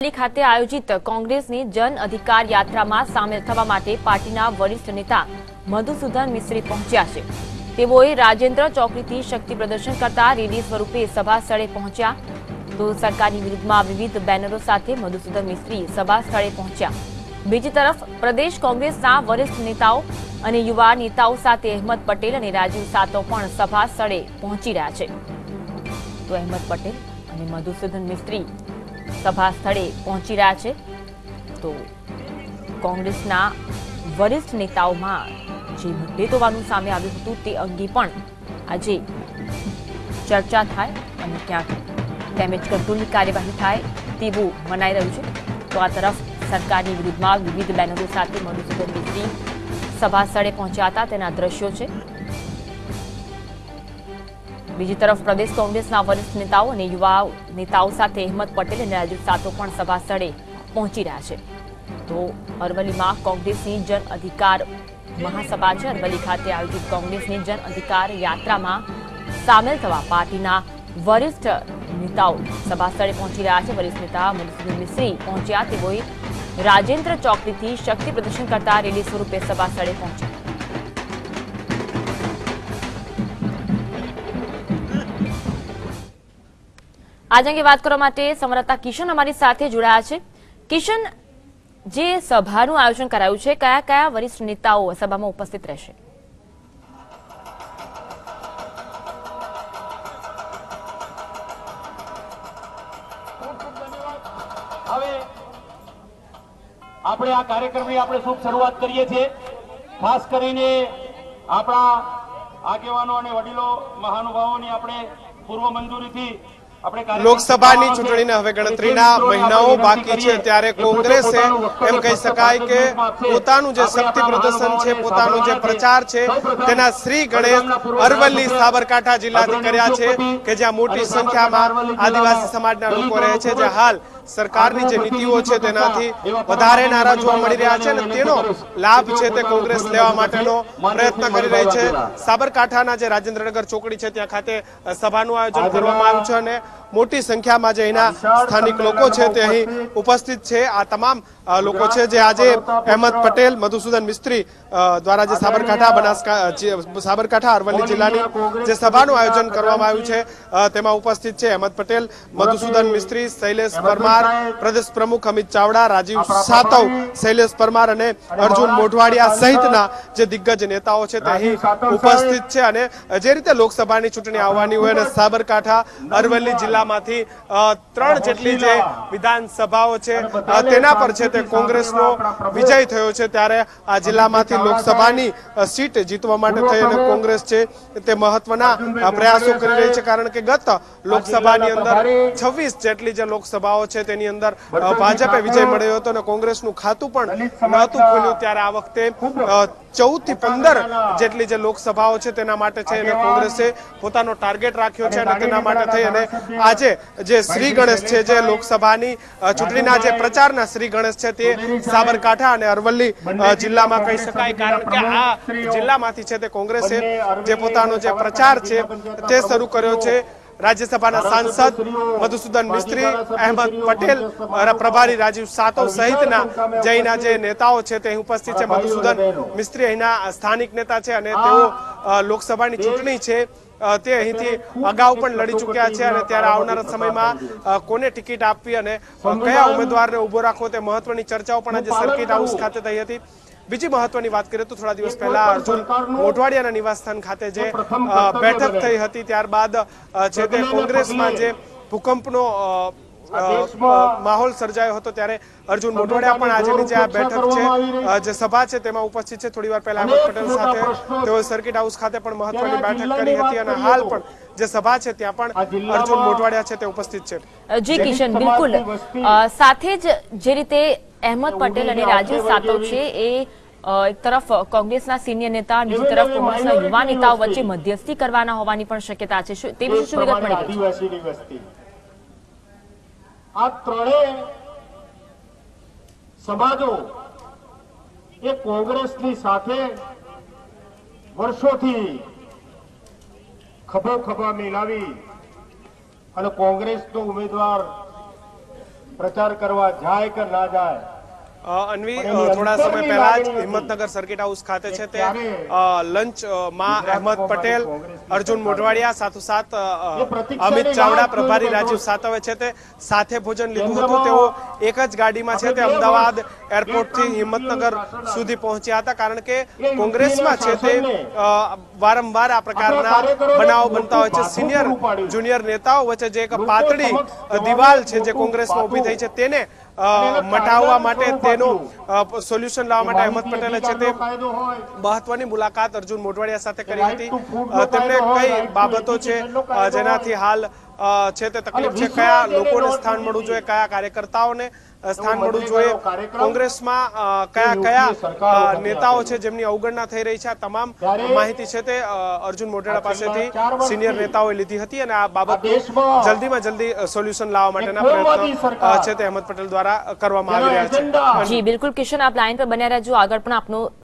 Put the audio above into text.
खाते आयोजित कांग्रेसनी जन अधिकार यात्रामां सामेल थवा माटे पार्टीना वरिष्ठ नेता मधुसूदन मिस्त्री पहोंच्या छे। तेओए राजेन्द्र चौकथी शक्ति प्रदर्शन करता रेली स्वरूपे सभा स्थळे पहोंच्या। तो सरकारनी विरुद्धमां विविध बेनरो साथे मधुसूदन मिस्त्री सभा स्थळे पहोंच्या। बीजी तरफ प्रदेश कांग्रेसना वरिष्ठ नेताओ अने युवा नेताओ साथे अहमद पटेल अने राजीव सातव पण सभा स्थळे पहोंची रह्या छे। तो अहमद पटेल अने मधुसूदन मिस्त्री सभा स्थळे पहोंची रह्या छे। तो कांग्रेसना वरिष्ठ नेताओमां जे मुद्दे होવાનું સામે આવ્યું હતું તે અંગે પણ આજે ચર્ચા થાય અને ક્યાંક ડેમેજ કંટ્રોલની કાર્યવાહી થાય તેવું મનાઈ રહ્યું છે। તો આ તરફ સરકારની વિરુદ્ધમાં વિવિધ બેનરો સાથે મધુસૂદન મિસ્ત્રી સભા સ્થળે પહોંચ્યા હતા તેના દ્રશ્યો છે। બીજી तरफ प्रदेश कांग्रेसना वरिष्ठ नेताओं और युवा नेताओं साथ अहमद पटेल और राजीव सातव पण सभा स्थळे पहोंची रह्या छे। तो अरवलीमां कांग्रेसनी जन अधिकार महासभा है। अरवली खाते आयोजित कांग्रेसनी जन अधिकार यात्रामां सामेल थवा पार्टीना वरिष्ठ नेताओ सभा स्थळे पहोंची रह्या छे। वरिष्ठ नेता मधुसूदन मिस्त्री पहोंच्या। तेओए राजेन्द्र चौकथी शक्ति प्रदर्शन करता रेली स्वरूपे सभा स्थळे पहोंच्या। आज अंगे बात करवा माटे संवाददाता किशन अमारी साथे जोड़ाया छे। किशन, जे सभानुं आयोजन करायुं छे, कया कया वरिष्ठ नेताओ सभामां उपस्थित रहेशे? આપણે આ કાર્યક્રમની આપણે શુભ શરૂઆત કરીએ છીએ। ખાસ કરીને આપણા આગેવાનો અને વડીલો મહાનુભાવોની આપણે પૂર્વ મંજૂરીથી લોકસભાની ચૂંટણીને હવે ગણતરીના મહિનાઓ બાકી છે ત્યારે કોંગ્રેસે એમ કહી શકાય કે પોતાનું જે શક્તિ પ્રદર્શન છે, પોતાનો જે પ્રચાર છે તેના શ્રી ગણેશ અરવલ્લી સાબરકાંઠા જિલ્લાથી કર્યા છે કે જ્યાં મોટી સંખ્યામાં આદિવાસી સમાજના લોકો રહે છે, જે હાલ સરકારની જે નીતિઓ છે તેનાથી વધારે નારાજ જોવા મળી રહ્યા છે અને તેનો લાભ છે તે કોંગ્રેસ લેવા માટેનો પ્રયત્ન કરી રહી છે। સાબરકાંઠાના જે રાજેન્દ્રનગર ચોકડી છે ત્યાં ખાતે સભાનું આયોજન કરવામાં આવ્યું છે અને મોટી સંખ્યામાં જે અહીંના સ્થાનિક લોકો છે તે અહીં ઉપસ્થિત છે। આ તમામ લોકો છે જે આજે અહેમદ પટેલ મધુસૂદન મિસ્ત્રી દ્વારા જે સાબરકાંઠા અરવલ્લી જિલ્લાની જે સભાનું આયોજન કરવામાં આવ્યું છે તેમાં ઉપસ્થિત છે। અહેમદ પટેલ, મધુસૂદન મિસ્ત્રી, શૈલેષ પરમાર, પ્રદેશ પ્રમુખ અમિત ચાવડા, રાજીવ સાતવ, શૈલેષ પરમાર અને અર્જુન મોઢવાડિયા સહિતના જે દિગ્ગજ નેતાઓ છે તે અહીં ઉપસ્થિત છે। અને જે રીતે લોકસભાની ચૂંટણી આવવાની હોય અને સાબરકાંઠા અરવલ્લી જિલ્લામાંથી 3 જેટલી જે વિધાનસભાઓ છે તેના પર છે તે કોંગ્રેસનો વિજય થયો છે ત્યારે આ જિલ્લામાંથી લોકસભાની સીટ જીતવા માટે થઈ અને કોંગ્રેસ છે તે મહત્વના પ્રયાસો કરી રહી છે કારણ કે ગત લોકસભાની અંદર 26 જેટલી જે લોકસભાઓ છે તેની અંદર ભાજપે વિજય મળ્યો હતો અને કોંગ્રેસનું ખાતું પણ નહોતું ખુલ્યું ત્યારે આ વખતે 14 થી 15 જેટલી જે લોકસભાઓ છે તેના માટે છે અને કોંગ્રેસે પોતાનો ટાર્ગેટ રાખ્યો છે અને તેના માટે થઈ અને આજે જે શ્રી ગણેશ છે જે લોકસભાની ચૂંટણીના જે પ્રચારના શ્રી ગણેશ છે તે સાબરકાંઠા અને અરવલ્લી જિલ્લામાં કહી શકાય કારણ કે આ જિલ્લામાંથી છે તે કોંગ્રેસે જે પોતાનો જે પ્રચાર છે તે શરૂ કર્યો છે। રાજ્યસભાના સાંસદ મધુસૂદન મિસ્ત્રી, અહેમદ પટેલ, પ્રભારી રાજીવ સાતવ સહિતના જૈના જે નેતાઓ છે તે ઉપસ્થિત છે। મધુસૂદન મિસ્ત્રી અહીંના સ્થાનિક નેતા છે અને તેઓ લોકસભાની ચૂંટણી છે તે અહીંથી અગાઉ પણ લડી ચૂક્યા છે અને ત્યારે આવનારા સમયમાં કોને ટિકિટ આપવી અને કયા ઉમેદવારને ઉભો રાખવો તે મહત્વની ચર્ચાઓ પણ આજે સર્કિટ હાઉસ ખાતે થઈ હતી। બીજી મહત્વની વાત કરીએ તો થોડા દિવસ પહેલા અર્જુન મોઢવાડિયાના નિવાસસ્થાન ખાતે જે બેઠક થઈ હતી ત્યારબાદ છે તે કોંગ્રેસમાં જે ભૂકંપનો માહોલ સર્જાયો હતો ત્યારે અર્જુન મોઢવાડિયા પણ આજની જે આ બેઠક છે જે સભા છે તેમાં ઉપસ્થિત છે। થોડી વાર પહેલા અહેમદ પટેલ સાથે તેઓ સર્કિટ હાઉસ ખાતે પણ મહત્વની બેઠક કરી હતી અને હાલ પણ જે સભા છે ત્યાં પણ અર્જુન મોઢવાડિયા છે તે ઉપસ્થિત છે। જી કિશન, બિલકુલ સાથે જ જે રીતે અહેમદ પટેલ અને રાજીવ સાતવ છે એ એક તરફ કોંગ્રેસના સિનિયર નેતા, બીજી તરફ કોંગ્રેસના યુવા નેતાઓ વચ્ચે મધ્યસ્થી કરવાના હોવાની પણ શક્યતા છે, તે વિશે શું વિગત મળી રહી? આ ત્રણેય સમાજો એ કોંગ્રેસની સાથે વર્ષોથી ખભો ખભા મિલાવી અને કોંગ્રેસનો ઉમેદવાર પ્રચાર કરવા જાય કે ના જાય। અન્વી થોડા સમય પહેલા જ હિંમતનગર સર્કિટ હાઉસ ખાતે છે તે લંચ માં અહેમદ પટેલ, અર્જુન મોઢવાડિયા, સાથોસાથ અમિત ચાવડા, પ્રભારી રાજીવ સાતવે છે તે સાથે ભોજન લીધું હતું। તેઓ એક જ ગાડીમાં છે તે અમદાવાદ એરપોર્ટ થી હિંમતનગર સુધી પહોંચ્યા હતા, કારણ કે કોંગ્રેસમાં છે તે વારંવાર આ પ્રકારના બનાવો બનતા હોય છે। સિનિયર જુનિયર નેતાઓ વચ્ચે જે એક પાતળી દિવાલ છે જે કોંગ્રેસમાં ઉભી થઈ છે તેને મટાવવા માટે, તેનો સોલ્યુશન લાવવા માટે અહેમદ પટેલે છે તે મહત્વની મુલાકાત અર્જુન મોઢવાડિયા સાથે કરી હતી। તેમને કઈ બાબતો છે જેનાથી હાલ છે તે તકલીફ છે, કયા લોકોને સ્થાન મળવું જોઈએ, કયા કાર્યકર્તાઓને સ્થાન મળવું જોઈએ, કોંગ્રેસમાં કયા કયા નેતાઓ છે જેમની અવગણના થઈ રહી છે, આ તમામ માહિતી છે તે અર્જુન મોઢવાડિયા પાસેથી સિનિયર નેતાઓએ લીધી હતી અને આ બાબત જલ્દીમાં જલ્દી સોલ્યુશન લાવવા માટેના પ્રયત્નો છે તે અહેમદ પટેલ દ્વારા કરવામાં આવી રહ્યા છે। જી બિલકુલ કિશન, આપ લાઈન પર બન્યા રહેજો, આગળ પણ આપનો